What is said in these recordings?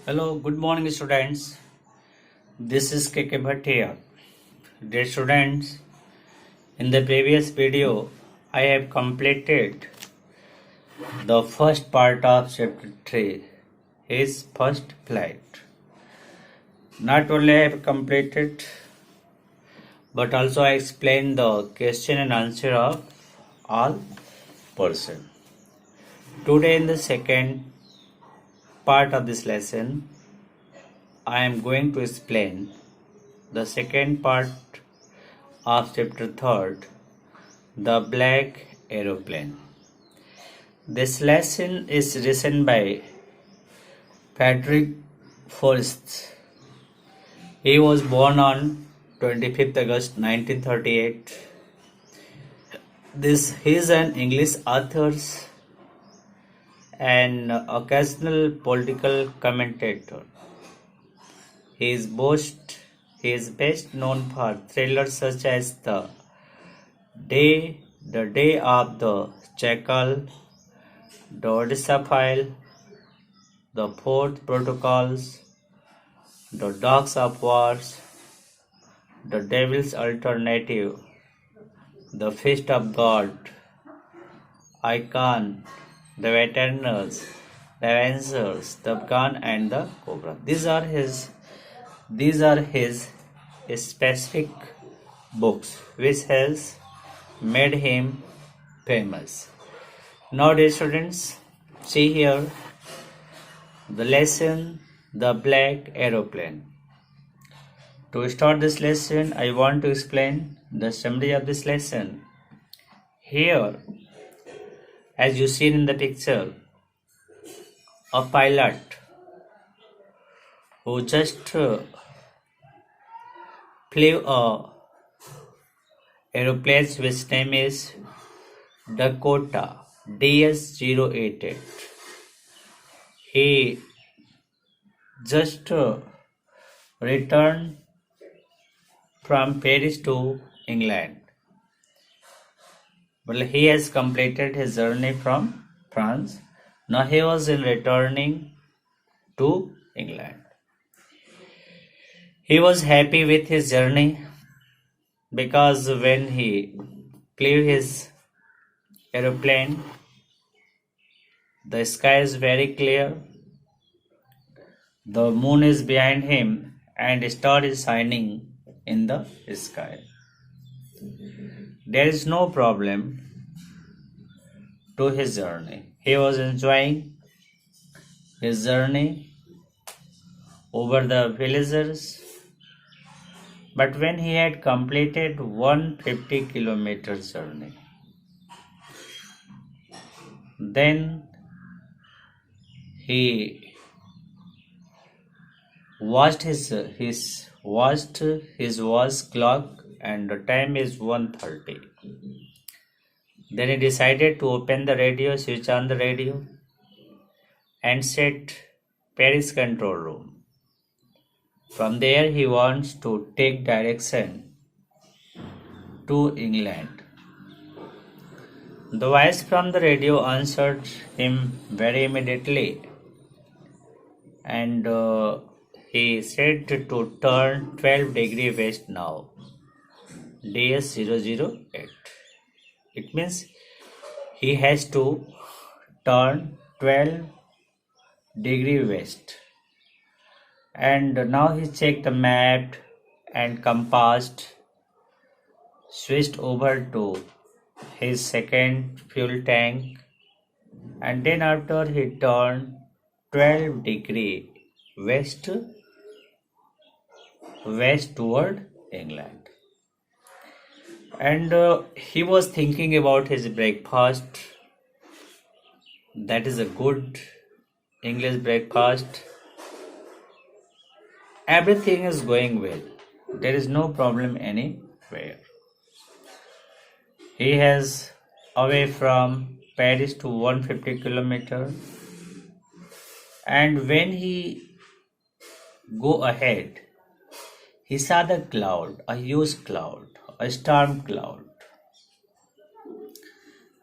Hello, good morning, students. This is KK Bhatt here. Dear students, in the previous video, I have completed the first part of chapter 3, his first flight. Not only I have completed, but also I explained the question and answer of all person. Today, in the second part of this lesson, I am going to explain the second part of chapter 3, The Black Aeroplane. This lesson is written by Frederick Forsyth. He was born on 25th August 1938. He is an English author and occasional political commentator. He is best known for thrillers such as The Day of the Jackal, The Odessa File, The Fourth Protocols, The Dogs of Wars, The Devil's Alternative, The Fist of God, Icon, The Eternals, The Avengers, The Gun and the Cobra. These are his specific books which has made him famous. Now, dear students, see here the lesson, The Black Aeroplane. To start this lesson, I want to explain the summary of this lesson. Here, as you see in the picture, a pilot who just flew a aeroplane which name is Dakota DS-088. He just returned from Paris to England. Well, he has completed his journey from France. Now he was returning to England. He was happy with his journey because when he flew his aeroplane, the sky is very clear, the moon is behind him, and a star is shining in the sky. There is no problem to his journey. He was enjoying his journey over the villages. But when he had completed 150 kilometers journey, then he watched his watch clock and the time is 1:30. Then he decided to open the radio, switch on the radio, and set Paris control room. From there, he wants to take direction to England. The voice from the radio answered him very immediately, and he said to turn 12-degree west now, DS-008. It means he has to turn 12-degree west. And now he checked the map and compass, switched over to his second fuel tank, and then after he turned 12-degree west toward England. And he was thinking about his breakfast. That is a good English breakfast. Everything is going well. There is no problem anywhere. He has away from Paris to 150 kilometers. And when he go ahead, he saw the cloud, a huge cloud, a storm cloud.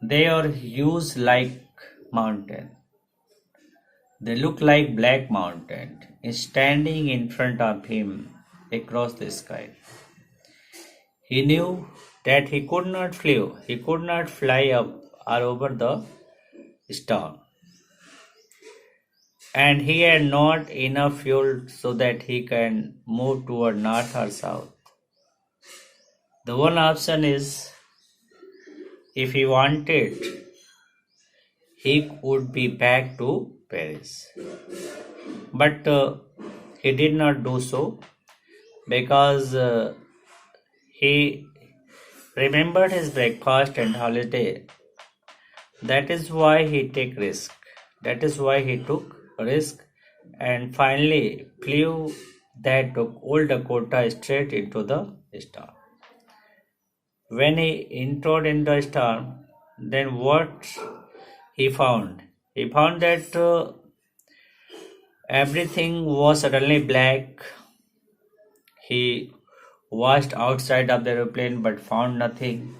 They are huge like mountain. They look like black mountain. standing in front of him across the sky. He knew that he could not fly up or over the star, and he had not enough fuel so that he can move toward north or south. The one option is, if he wanted, he would be back to Paris. But he did not do so because he remembered his breakfast and holiday. That is why he took risk. That is why he took risk and finally flew that old Dakota straight into the storm. When he entered in the storm, then what he found? He found that everything was suddenly black. He watched outside of the aeroplane but found nothing.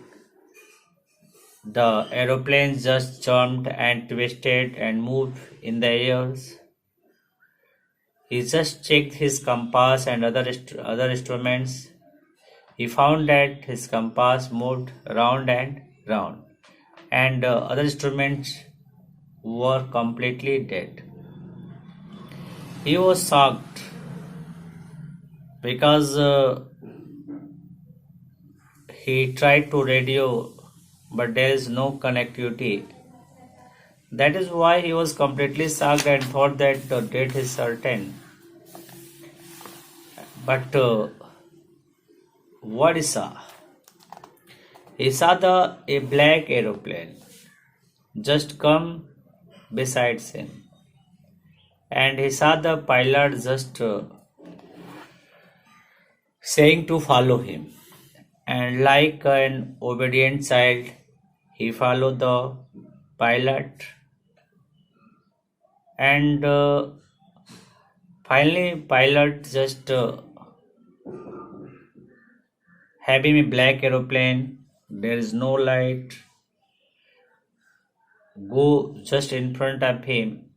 The aeroplane just jumped and twisted and moved in the air. He just checked his compass and other instruments. He found that his compass moved round and round, and other instruments were completely dead. He was shocked because he tried to radio, but there is no connectivity. That is why he was completely shocked and thought that the death is certain. But what he saw? He saw a black aeroplane just come beside him, and he saw the pilot just saying to follow him. And like an obedient child, he followed the pilot. And finally, pilot just having a black aeroplane. There is no light. Go just in front of him.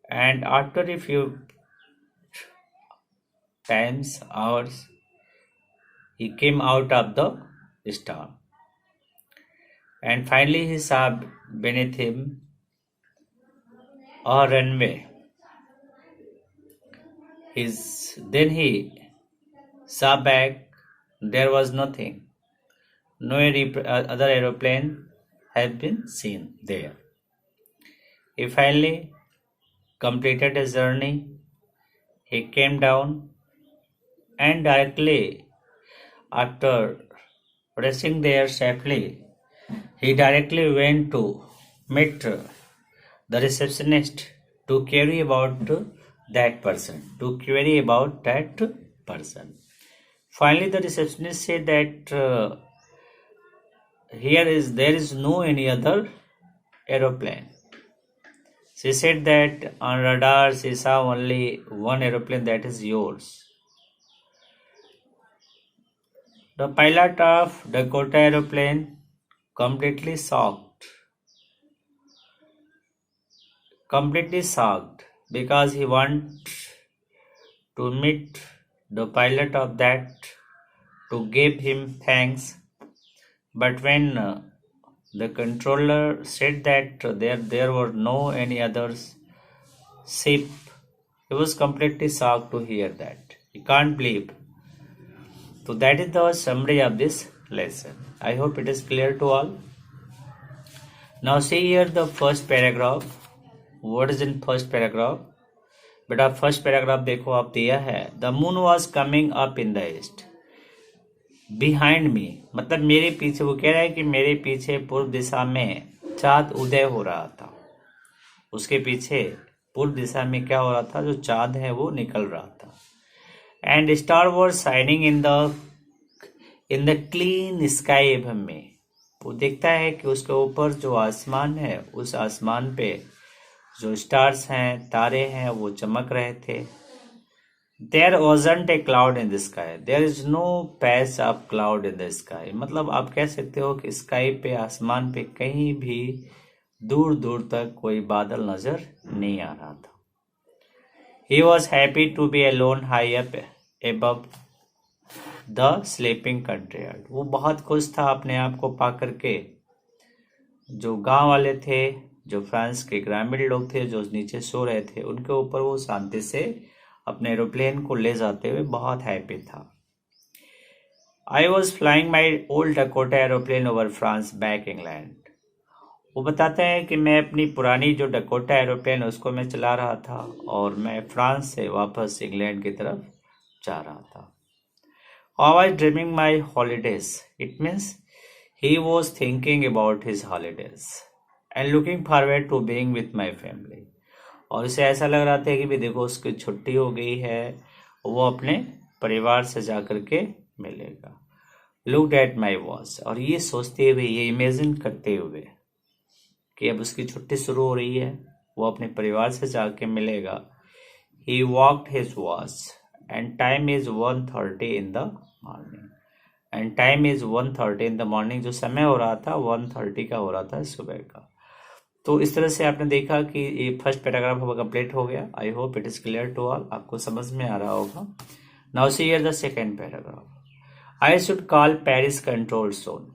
And after a few hours, he came out of the storm. And finally he saw beneath him a runway. Then he saw back, there was nothing. No other aeroplane had been seen there. He finally completed his journey. He came down and directly after resting there safely, he directly went to meet the receptionist to query about that person. Finally, the receptionist said that there is no any other aeroplane. She said that on radar she saw only one aeroplane, that is yours. The pilot of Dakota aeroplane completely shocked because he wanted to meet the pilot of that to give him thanks. But when the controller said that there were no any other ship, he was completely shocked to hear that. He can't believe. So that is the summary of this lesson. I hope it is clear to all. Now see here the first paragraph. What is in first paragraph? बेटा first paragraph देखो आप दिया है, the moon was coming up in the east behind me, मतलब मेरे पीछे, वो कह रहा है कि मेरे पीछे पूर्व दिशा में चाँद उदय हो रहा था. उसके पीछे पूर्व दिशा में क्या हो रहा था, जो चाँद है वो निकल रहा था. And star were shining in the clean sky. एवं में वो देखता है कि उसके ऊपर जो आसमान है, उस आसमान पे जो स्टार्स हैं, तारे हैं, वो चमक रहे थे. There wasn't a cloud in the sky, there is no patch of cloud in the sky. मतलब आप कह सकते हो कि स्काई पे, आसमान पे कहीं भी दूर दूर तक कोई बादल नजर नहीं आ रहा था. He was happy to be alone high up above the sleeping countryyard. वो बहुत खुश था अपने आप को पा करके। जो गांव वाले थे, जो फ्रांस के ग्रामीण लोग थे जो नीचे सो रहे थे, उनके ऊपर वो शांति से अपने एरोप्लेन को ले जाते हुए बहुत हैप्पी था। I was flying my old Dakota aeroplane over France back England. वो बताते हैं कि मैं अपनी पुरानी जो डकोटा एरोप्लेन उसको मैं चला रहा था और मैं फ्रांस से वापस इंग्लैंड की तरफ जा रहा था। I was dreaming my holidays. It means he was thinking about his holidays and looking forward to being with my family. और उसे ऐसा लग रहा था कि भी देखो उसकी छुट्टी हो गई है, वो अपने परिवार से जा कर के मिलेगा। Looked at my watch, और ये सोचते हुए, ये इमेजिन करते हुए कि अब उसकी छुट्टी शुरू हो रही है, वो अपने परिवार से जाके मिलेगा। He walked his watch and time is 1:30 in the morning. And time is 1:30 in the morning. जो समय हो रहा था 1:30 का हो रहा था सुबह का। तो इस तरह से आपने देखा कि ये फर्स्ट पैराग्राफ हमारा कंप्लीट हो गया। I hope it is clear to all, आपको समझ में आ रहा होगा। Now see here the second paragraph. I should call Paris control soon.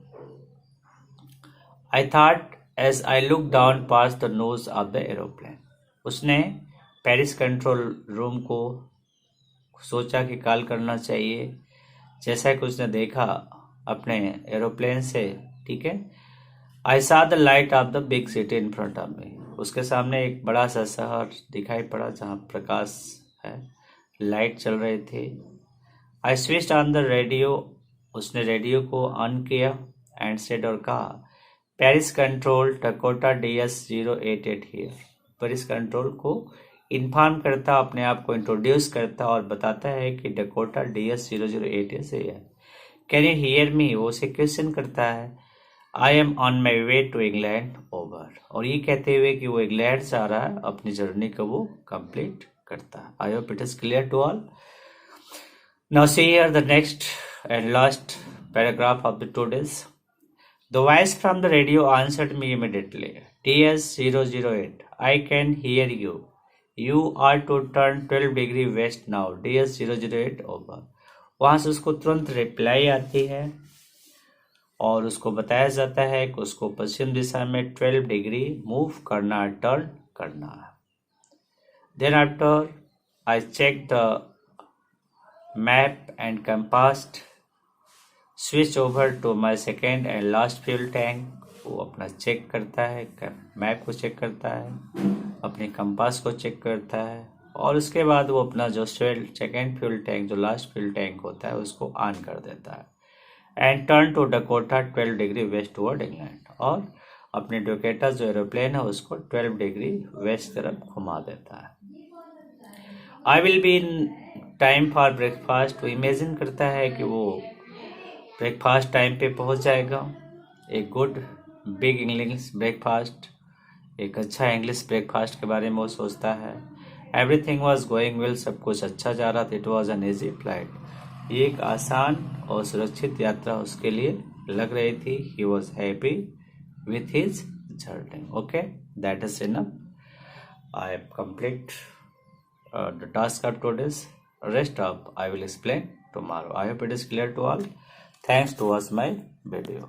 I thought as I look down past the nose of the aeroplane. उसने Paris control room को सोचा कि कॉल करना चाहिए, जैसा कि उसने देखा अपने एरोप्लेन से, ठीक है। आई सा the light of the big city in front of me. उसके सामने एक बड़ा सा शहर दिखाई पड़ा जहाँ प्रकाश है, लाइट चल रहे थे। I switched on the radio. उसने रेडियो को ऑन किया एंड सेड, और कहा, Paris control Dakota DS-088 here. Paris control को इन्फॉर्म करता, अपने आप को इंट्रोड्यूस करता और बताता है कि डकोटा DS-008 से है। Can you hear me? वो उसे क्वेश्चन करता है। I am on my way to England over. और ये कहते हुए कि वो इंग्लैंड से आ रहा है, अपनी जर्नी को वो कंप्लीट करता है। I hope it is clear to all. Now see here the next and last paragraph of the today's. The voice from the radio answered me immediately. DS-008, I can hear you. You are to turn 12 degree west now. DS-008 over. वहाँ से उसको तुरंत reply आती है और उसको बताया जाता है कि उसको पश्चिम दिशा में 12 डिग्री मूव करना, टर्न करना है। Then after I checked the map and compassed, switch over to my second and last fuel tank. वो अपना चेक करता है, मैप को चेक करता है, अपने कंपास को चेक करता है और उसके बाद वो अपना जो सेकेंड फ्यूल टैंक, जो लास्ट फ्यूल टैंक होता है, उसको ऑन कर देता है। And turn to Dakota 12 degree west toward England. और अपने डकोटा जो एरोप्लेन है उसको 12 डिग्री वेस्ट तरफ घुमा देता है। I will be in time for breakfast. वो इमेजिन करता है कि वो ब्रेकफास्ट टाइम पे पहुंच जाएगा। एक गुड बिग इंग्लिश ब्रेकफास्ट, एक अच्छा इंग्लिश ब्रेकफास्ट के बारे में वो सोचता है। एवरीथिंग वॉज गोइंग वेल, सब कुछ अच्छा जा रहा था। It was an easy flight. ये एक आसान और सुरक्षित यात्रा उसके लिए लग रही थी। He was happy with his journey. Okay, that is enough. I have complete the task of today's. Rest up I will explain tomorrow. I hope it is clear to all. Thanks to watch my video.